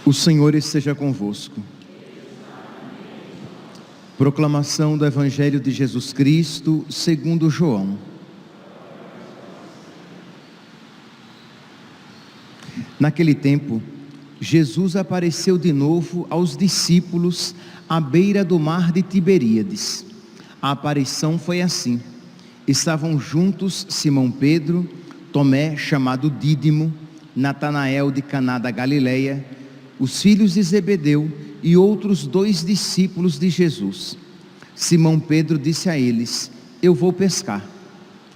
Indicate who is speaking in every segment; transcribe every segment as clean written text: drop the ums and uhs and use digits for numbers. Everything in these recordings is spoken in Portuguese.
Speaker 1: O Senhor esteja convosco. Proclamação do Evangelho de Jesus Cristo segundo João. Naquele tempo, Jesus apareceu de novo aos discípulos à beira do mar de Tiberíades. A aparição foi assim: estavam juntos Simão Pedro, Tomé, chamado Dídimo, Natanael de Caná da Galileia, os filhos de Zebedeu e outros 2 discípulos de Jesus. Simão Pedro disse a eles: eu vou pescar.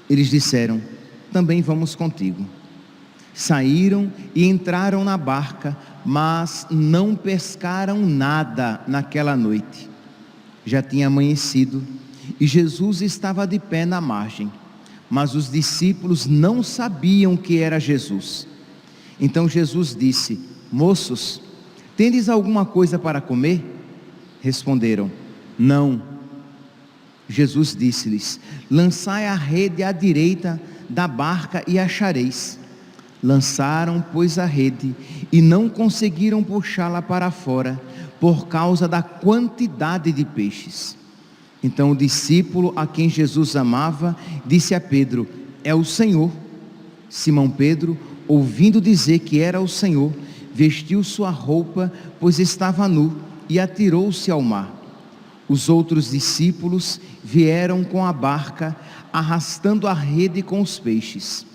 Speaker 1: Eles disseram: também vamos contigo. Saíram e entraram na barca, mas não pescaram nada naquela noite. Já tinha amanhecido e Jesus estava de pé na margem, mas os discípulos não sabiam que era Jesus. Então Jesus disse: moços, tendes alguma coisa para comer? Responderam: não. Jesus disse-lhes: lançai a rede à direita da barca e achareis. Lançaram, pois, a rede e não conseguiram puxá-la para fora, por causa da quantidade de peixes. Então o discípulo a quem Jesus amava disse a Pedro: é o Senhor. Simão Pedro, ouvindo dizer que era o Senhor, vestiu sua roupa, pois estava nu, e atirou-se ao mar. Os outros discípulos vieram com a barca, arrastando a rede com os peixes.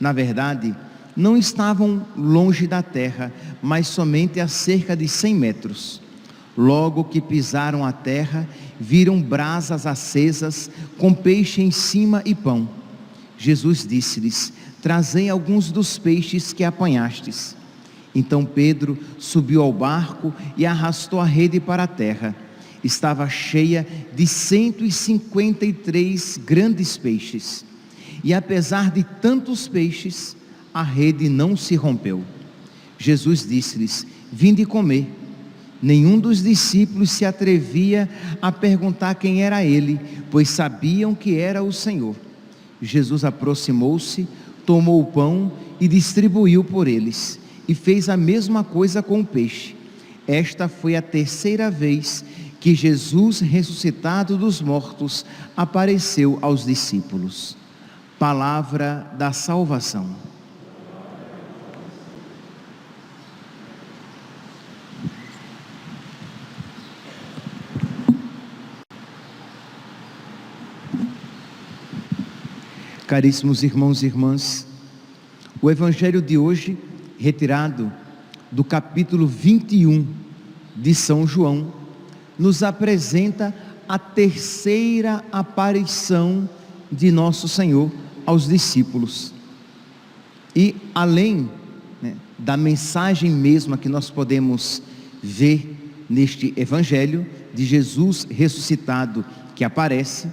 Speaker 1: Na verdade, não estavam longe da terra, mas somente a cerca de 100 metros. Logo que pisaram a terra, viram brasas acesas, com peixe em cima e pão. Jesus disse-lhes: trazei alguns dos peixes que apanhastes. Então Pedro subiu ao barco e arrastou a rede para a terra. Estava cheia de 153 grandes peixes. E apesar de tantos peixes, a rede não se rompeu. Jesus disse-lhes: vinde comer. Nenhum dos discípulos se atrevia a perguntar quem era ele, pois sabiam que era o Senhor. Jesus aproximou-se, tomou o pão e distribuiu por eles, e fez a mesma coisa com o peixe. Esta foi a 3ª vez que Jesus, ressuscitado dos mortos, apareceu aos discípulos. Palavra da salvação. Caríssimos irmãos e irmãs, o Evangelho de hoje, retirado do capítulo 21 de São João, nos apresenta a 3ª aparição de Nosso Senhor aos discípulos. E além da mensagem mesma que nós podemos ver neste Evangelho, de Jesus ressuscitado que aparece,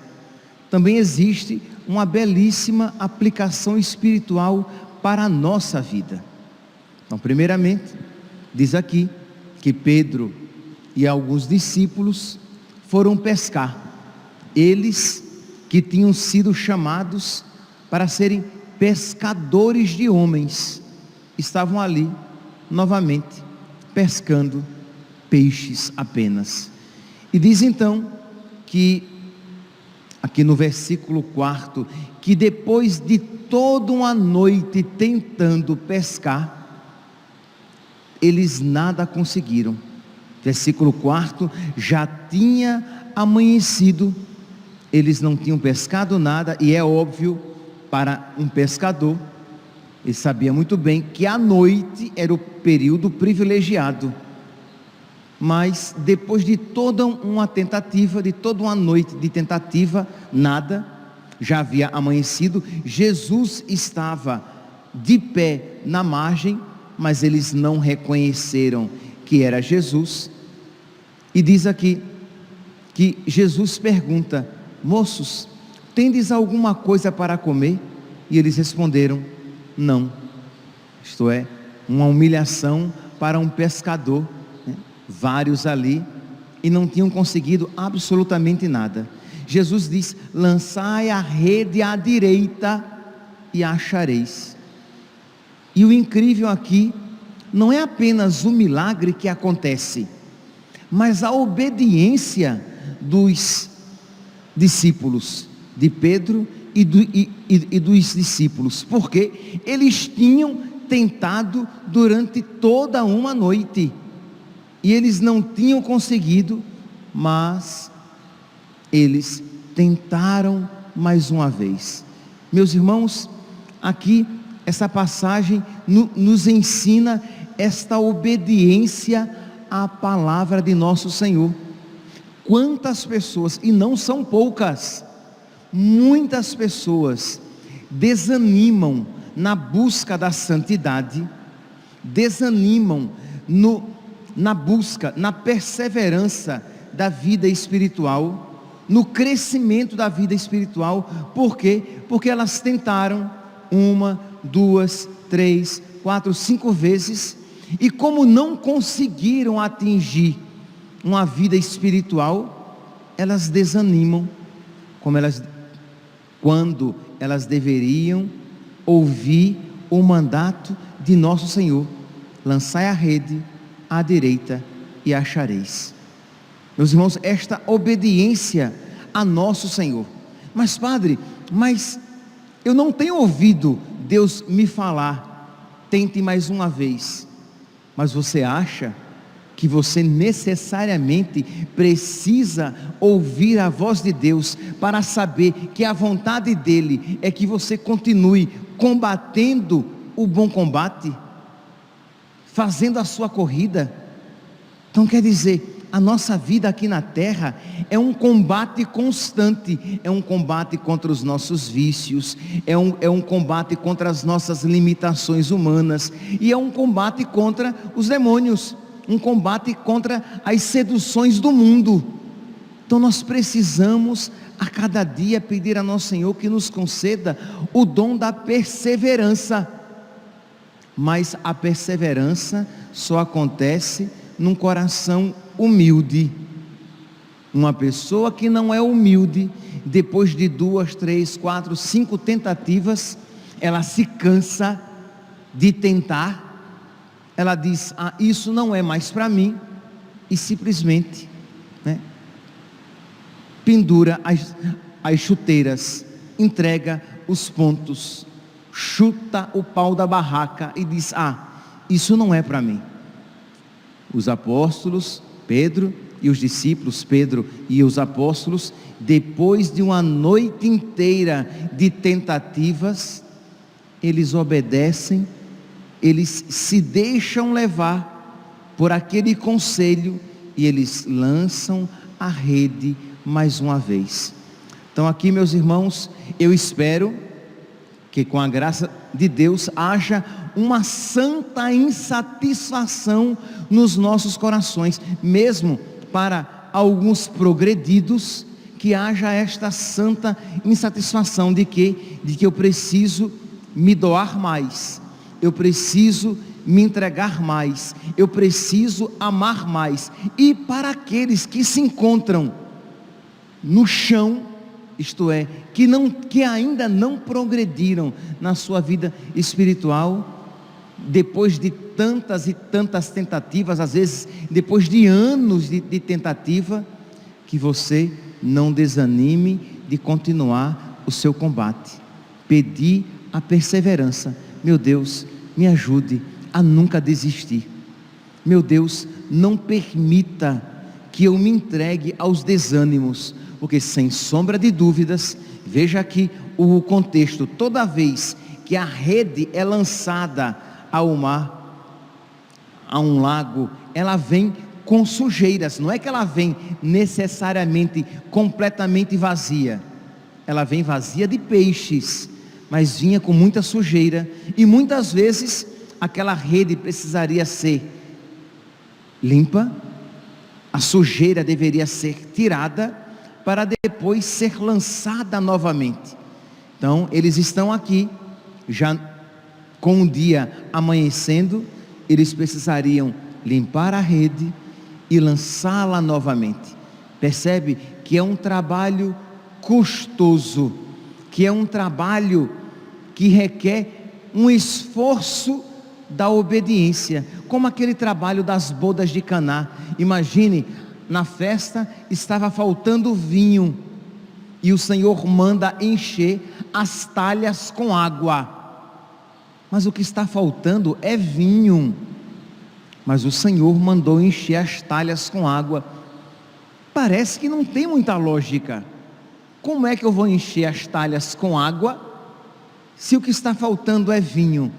Speaker 1: também existe uma belíssima aplicação espiritual para a nossa vida. Então, primeiramente, diz aqui que Pedro e alguns discípulos foram pescar. Eles que tinham sido chamados para serem pescadores de homens, estavam ali, novamente, pescando peixes apenas. E diz então que, aqui no versículo 4, que depois de toda uma noite tentando pescar, eles nada conseguiram. Versículo 4, já tinha amanhecido, eles não tinham pescado nada, e é óbvio, para um pescador, ele sabia muito bem que a noite era o período privilegiado. Mas depois de toda uma tentativa, de toda uma noite de tentativa, nada, já havia amanhecido. Jesus estava de pé na margem, mas eles não reconheceram que era Jesus. E diz aqui que Jesus pergunta: moços, tendes alguma coisa para comer? E eles responderam: não. Isto é, uma humilhação para um pescador, né? Vários ali, e não tinham conseguido absolutamente nada. Jesus diz: lançai a rede à direita e achareis. E o incrível aqui não é apenas o milagre que acontece, mas a obediência dos discípulos, de Pedro e dos discípulos, porque eles tinham tentado durante toda uma noite, e eles não tinham conseguido, mas eles tentaram mais uma vez. Meus irmãos, aqui essa passagem nos ensina esta obediência à palavra de nosso Senhor. Quantas pessoas, e não são poucas, muitas pessoas desanimam na busca da santidade, desanimam na busca, na perseverança da vida espiritual, no crescimento da vida espiritual. Por quê? Porque elas tentaram 1, 2, 3, 4, 5 vezes, e como não conseguiram atingir uma vida espiritual, elas desanimam, quando elas deveriam ouvir o mandato de nosso Senhor: lançai a rede à direita e achareis. Meus irmãos, esta obediência a nosso Senhor. Mas padre, eu não tenho ouvido Deus me falar: tente mais uma vez. Mas você acha que você necessariamente precisa ouvir a voz de Deus para saber que a vontade dele é que você continue combatendo o bom combate, fazendo a sua corrida? Então quer dizer, a nossa vida aqui na terra é um combate constante, é um combate contra os nossos vícios, é um combate contra as nossas limitações humanas, e é um combate contra os demônios, um combate contra as seduções do mundo. Então nós precisamos a cada dia pedir a nosso Senhor que nos conceda o dom da perseverança. Mas a perseverança só acontece num coração humilde. Uma pessoa que não é humilde, depois de 2, 3, 4, 5 tentativas, ela se cansa de tentar, ela diz: isso não é mais para mim, e simplesmente, né, pendura as chuteiras, entrega os pontos, chuta o pau da barraca e diz: isso não é para mim. Os apóstolos, Pedro e os discípulos, Pedro e os apóstolos, depois de uma noite inteira de tentativas, eles obedecem, eles se deixam levar por aquele conselho, e eles lançam a rede mais uma vez. Então aqui, meus irmãos, eu espero que com a graça de Deus haja uma santa insatisfação nos nossos corações, mesmo para alguns progredidos, que haja esta santa insatisfação de que eu preciso me doar mais, eu preciso me entregar mais, eu preciso amar mais. E para aqueles que se encontram no chão, isto é, que ainda não progrediram na sua vida espiritual, depois de tantas e tantas tentativas, às vezes depois de anos de tentativa, que você não desanime de continuar o seu combate, pedir a perseverança. Meu Deus, me ajude a nunca desistir. Meu Deus, não permita que eu me entregue aos desânimos, porque sem sombra de dúvidas, veja aqui o contexto: toda vez que a rede é lançada ao mar, a um lago, ela vem com sujeiras. Não é que ela vem necessariamente completamente vazia, ela vem vazia de peixes, mas vinha com muita sujeira, e muitas vezes aquela rede precisaria ser limpa, a sujeira deveria ser tirada, para depois ser lançada novamente. Então eles estão aqui, já com o dia amanhecendo, eles precisariam limpar a rede e lançá-la novamente. Percebe que é um trabalho custoso, que é um trabalho que requer um esforço da obediência, como aquele trabalho das bodas de Caná. Imagine, na festa estava faltando vinho, e o Senhor manda encher as talhas com água, mas o que está faltando é vinho, mas o Senhor mandou encher as talhas com água. Parece que não tem muita lógica. Como é que eu vou encher as talhas com água, se o que está faltando é vinho?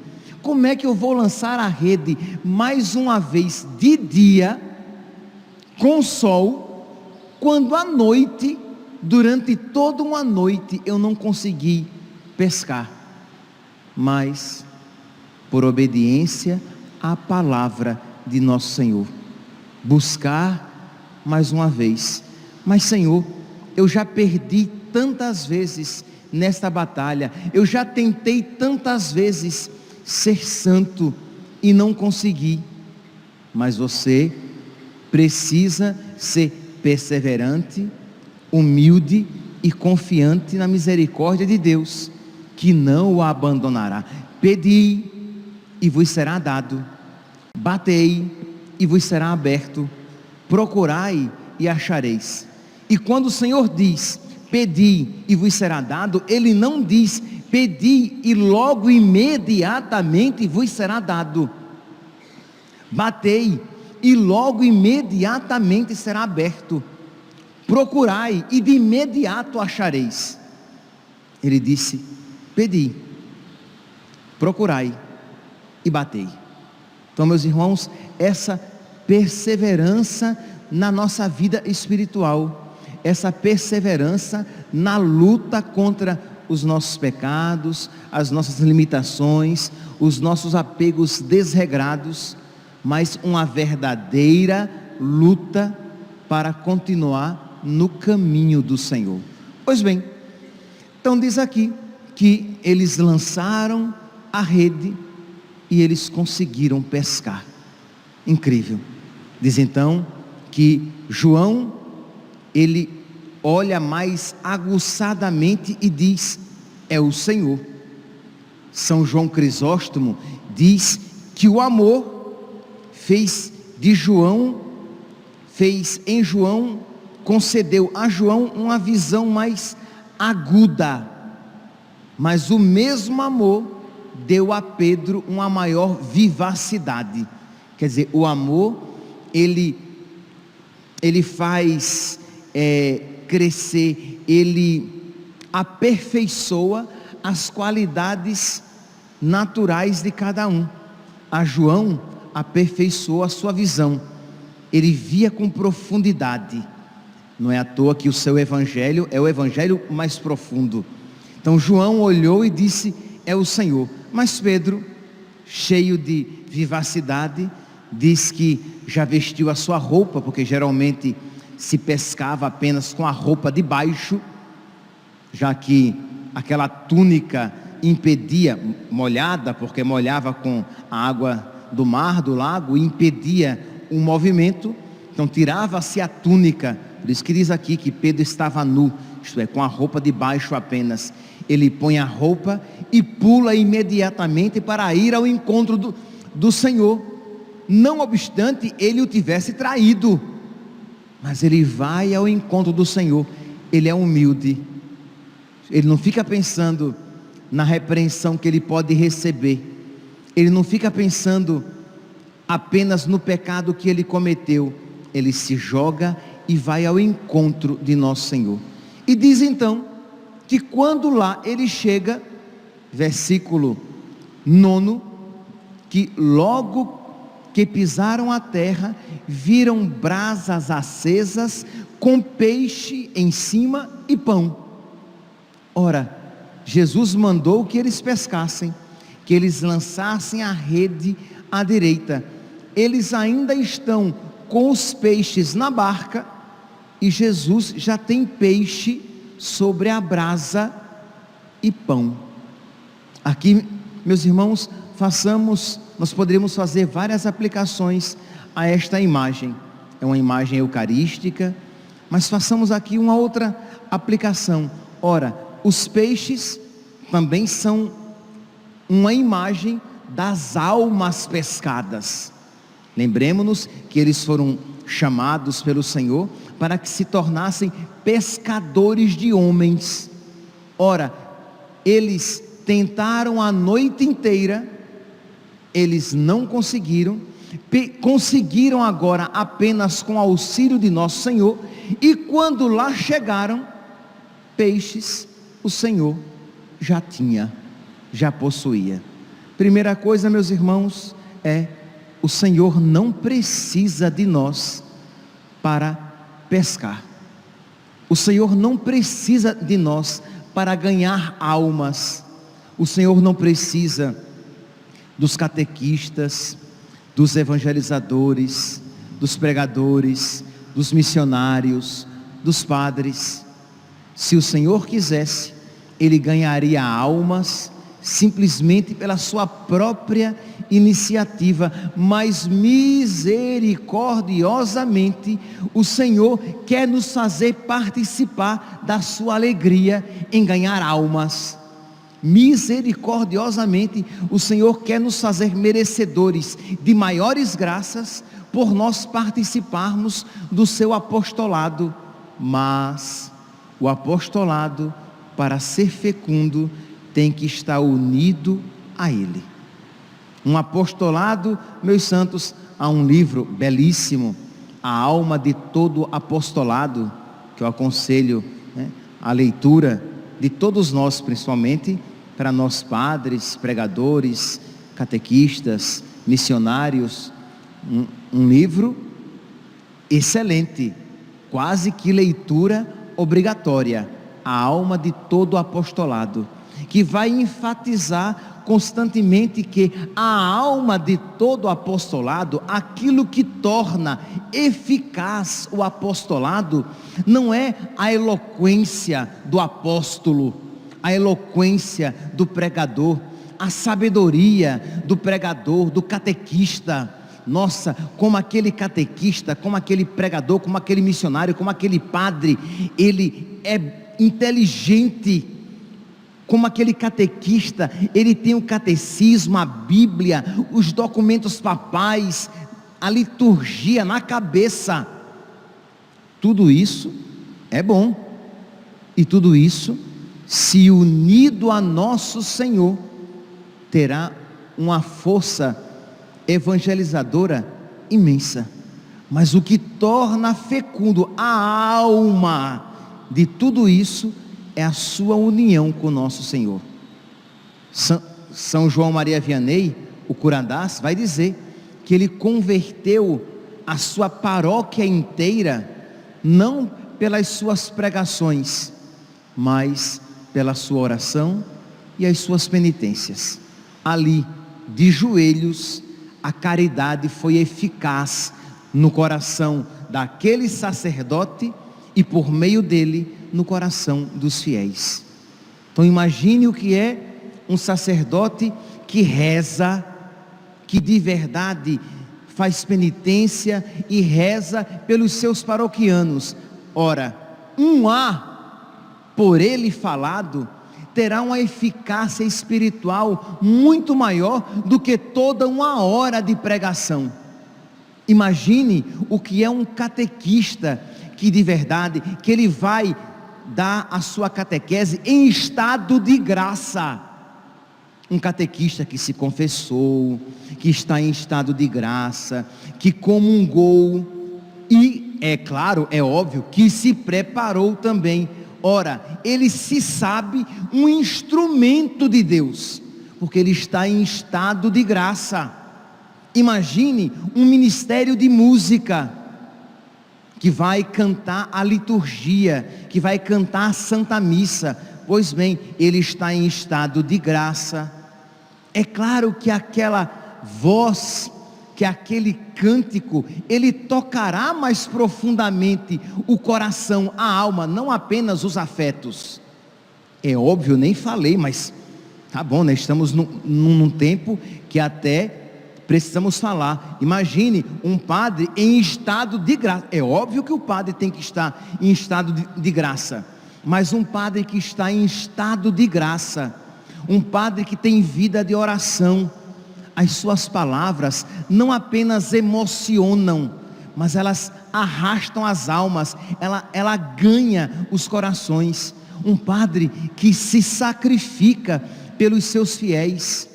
Speaker 1: Como é que eu vou lançar a rede mais uma vez de dia, com sol, quando à noite, durante toda uma noite, eu não consegui pescar? Mas, por obediência à palavra de nosso Senhor, buscar mais uma vez. Mas, Senhor, eu já perdi tantas vezes nesta batalha, eu já tentei tantas vezes ser santo e não consegui. Mas você precisa ser perseverante, humilde e confiante na misericórdia de Deus, que não o abandonará. Pedi e vos será dado, batei e vos será aberto, procurai e achareis. E quando o Senhor diz pedi e vos será dado, Ele não diz pedi e logo imediatamente vos será dado, batei e logo imediatamente será aberto, procurai e de imediato achareis. Ele disse pedi, procurai e batei. Então, meus irmãos, essa perseverança na nossa vida espiritual, essa perseverança na luta contra os nossos pecados, as nossas limitações, os nossos apegos desregrados, mas uma verdadeira luta para continuar no caminho do Senhor. Pois bem, então diz aqui que eles lançaram a rede e eles conseguiram pescar. Incrível. Diz então que João, ele olha mais aguçadamente e diz: é o Senhor. São João Crisóstomo diz que o amor fez em João, concedeu a João uma visão mais aguda, mas o mesmo amor deu a Pedro uma maior vivacidade. Quer dizer, o amor, ele faz crescer, ele aperfeiçoa as qualidades naturais de cada um. A João aperfeiçoou a sua visão, ele via com profundidade. Não é à toa que o seu evangelho é o evangelho mais profundo. Então João olhou e disse: é o Senhor. Mas Pedro, cheio de vivacidade, diz que já vestiu a sua roupa, porque geralmente se pescava apenas com a roupa de baixo, já que aquela túnica impedia, molhada, porque molhava com a água do mar, do lago, impedia o movimento. Então tirava-se a túnica. Por isso que diz aqui que Pedro estava nu, isto é, com a roupa de baixo apenas. Ele põe a roupa e pula imediatamente para ir ao encontro do Senhor, não obstante ele o tivesse traído, mas ele vai ao encontro do Senhor. Ele é humilde, ele não fica pensando na repreensão que ele pode receber, ele não fica pensando apenas no pecado que ele cometeu, ele se joga e vai ao encontro de nosso Senhor. E diz então que quando lá ele chega, versículo 9, que logo que pisaram a terra, viram brasas acesas com peixe em cima e pão. Ora, Jesus mandou que eles pescassem, que eles lançassem a rede à direita. Eles ainda estão com os peixes na barca e Jesus já tem peixe sobre a brasa e pão. Aqui, meus irmãos, façamos nós poderíamos fazer várias aplicações a esta imagem. É uma imagem eucarística, mas façamos aqui uma outra aplicação. Ora, os peixes também são uma imagem das almas pescadas. Lembremos-nos que eles foram chamados pelo Senhor para que se tornassem pescadores de homens. Ora, eles tentaram a noite inteira, eles não conseguiram, conseguiram agora apenas com auxílio de nosso Senhor, e quando lá chegaram, peixes o Senhor já possuía. Primeira coisa, meus irmãos, o Senhor não precisa de nós para pescar. O Senhor não precisa de nós para ganhar almas. O Senhor não precisa dos catequistas, dos evangelizadores, dos pregadores, dos missionários, dos padres. Se o Senhor quisesse, Ele ganharia almas simplesmente pela sua própria iniciativa, mas misericordiosamente o Senhor quer nos fazer participar da sua alegria em ganhar almas. Misericordiosamente o Senhor quer nos fazer merecedores de maiores graças por nós participarmos do seu apostolado. Mas o apostolado, para ser fecundo, tem que estar unido a Ele. Um apostolado, meus santos, há um livro belíssimo, A Alma de Todo Apostolado, que eu aconselho a leitura de todos nós, principalmente para nós padres, pregadores, catequistas, missionários. Um livro excelente, quase que leitura obrigatória, A Alma de Todo Apostolado, que vai enfatizar constantemente que a alma de todo apostolado, aquilo que torna eficaz o apostolado, não é a eloquência do apóstolo, a eloquência do pregador, a sabedoria do pregador, do catequista. Nossa, como aquele catequista, como aquele pregador, como aquele missionário, como aquele padre, ele é inteligente. Como aquele catequista, ele tem o catecismo, a Bíblia, os documentos papais, a liturgia na cabeça. Tudo isso é bom, e tudo isso, se unido a nosso Senhor, terá uma força evangelizadora imensa. Mas o que torna fecundo a alma de tudo isso é a sua união com o nosso Senhor. São João Maria Vianney, o Curadás, vai dizer que ele converteu a sua paróquia inteira, não pelas suas pregações, mas pela sua oração e as suas penitências. Ali, de joelhos, a caridade foi eficaz no coração daquele sacerdote e por meio dele no coração dos fiéis. Então imagine o que é um sacerdote que reza, que de verdade faz penitência e reza pelos seus paroquianos. Ora, um A por ele falado terá uma eficácia espiritual muito maior do que toda uma hora de pregação. Imagine o que é um catequista que de verdade, que ele vai dar a sua catequese em estado de graça. Um catequista que se confessou, que está em estado de graça, que comungou e, é claro, é óbvio, que se preparou também. Ora, ele se sabe um instrumento de Deus, porque ele está em estado de graça. Imagine um ministério de música, que vai cantar a liturgia, que vai cantar a Santa Missa. Pois bem, ele está em estado de graça. É claro que aquela voz, que aquele cântico, ele tocará mais profundamente o coração, a alma, não apenas os afetos. É óbvio, nem falei, mas tá bom, né? Estamos num tempo que até precisamos falar. Imagine um padre em estado de graça. É óbvio que o padre tem que estar em estado de graça, mas um padre que está em estado de graça, um padre que tem vida de oração, as suas palavras não apenas emocionam, mas elas arrastam as almas, ela ganha os corações. Um padre que se sacrifica pelos seus fiéis,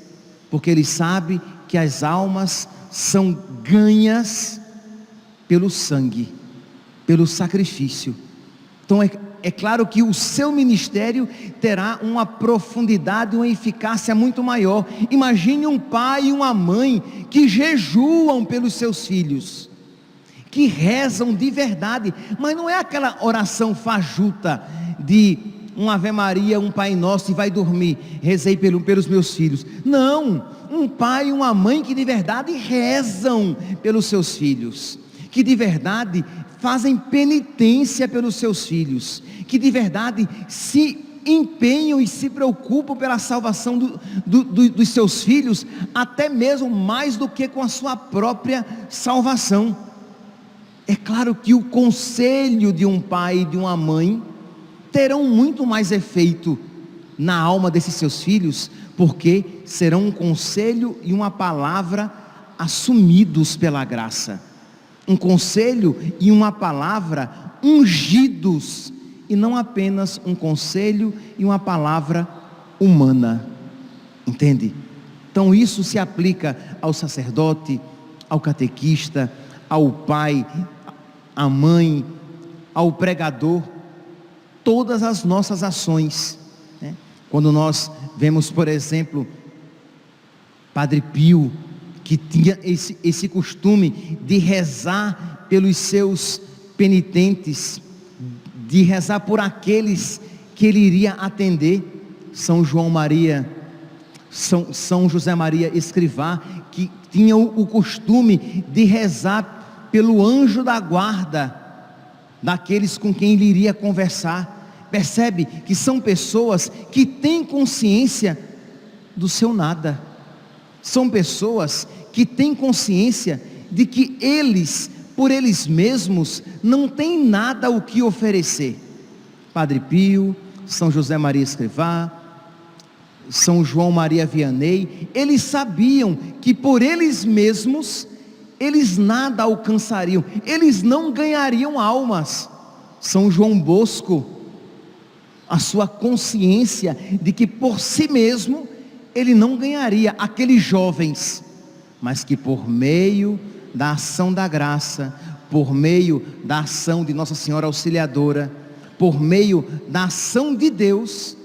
Speaker 1: porque ele sabe que as almas são ganhas pelo sangue, pelo sacrifício. Então é claro que o seu ministério terá uma profundidade, uma eficácia muito maior. Imagine um pai e uma mãe que jejuam pelos seus filhos, que rezam de verdade, mas não é aquela oração fajuta de um Ave Maria, um Pai Nosso e vai dormir, rezei pelos meus filhos. Não, um pai e uma mãe que de verdade rezam pelos seus filhos, que de verdade fazem penitência pelos seus filhos, que de verdade se empenham e se preocupam pela salvação dos seus filhos, até mesmo mais do que com a sua própria salvação. É claro que o conselho de um pai e de uma mãe terão muito mais efeito na alma desses seus filhos, porque serão um conselho e uma palavra assumidos pela graça, um conselho e uma palavra ungidos, e não apenas um conselho e uma palavra humana, entende? Então isso se aplica ao sacerdote, ao catequista, ao pai, à mãe, ao pregador. Todas as nossas ações, né? Quando nós vemos, por exemplo, Padre Pio, que tinha esse costume de rezar pelos seus penitentes, de rezar por aqueles que ele iria atender. São José Maria Escrivá, que tinha o costume de rezar pelo anjo da guarda daqueles com quem ele iria conversar. Percebe que são pessoas que têm consciência do seu nada, são pessoas que têm consciência de que eles, por eles mesmos, não têm nada o que oferecer. Padre Pio, São José Maria Escrivá, São João Maria Vianney, eles sabiam que por eles mesmos eles nada alcançariam, eles não ganhariam almas. São João Bosco, a sua consciência de que por si mesmo ele não ganharia aqueles jovens, mas que por meio da ação da graça, por meio da ação de Nossa Senhora Auxiliadora, por meio da ação de Deus,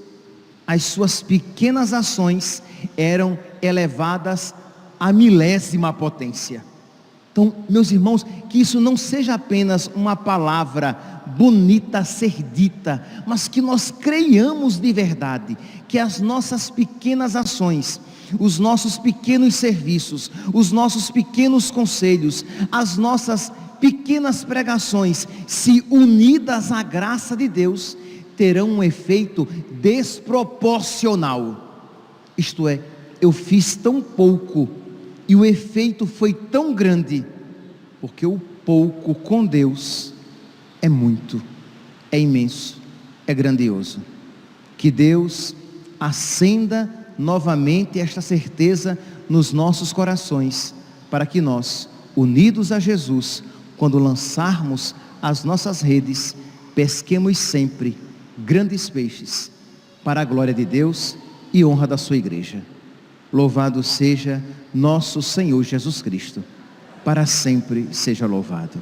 Speaker 1: as suas pequenas ações eram elevadas à milésima potência. Então, meus irmãos, que isso não seja apenas uma palavra bonita a ser dita, mas que nós creiamos de verdade, que as nossas pequenas ações, os nossos pequenos serviços, os nossos pequenos conselhos, as nossas pequenas pregações, se unidas à graça de Deus, terão um efeito desproporcional. Isto é, eu fiz tão pouco e o efeito foi tão grande, porque o pouco com Deus é muito, é imenso, é grandioso. Que Deus acenda novamente esta certeza nos nossos corações, para que nós, unidos a Jesus, quando lançarmos as nossas redes, pesquemos sempre grandes peixes, para a glória de Deus e honra da sua igreja. Louvado seja nosso Senhor Jesus Cristo, para sempre seja louvado.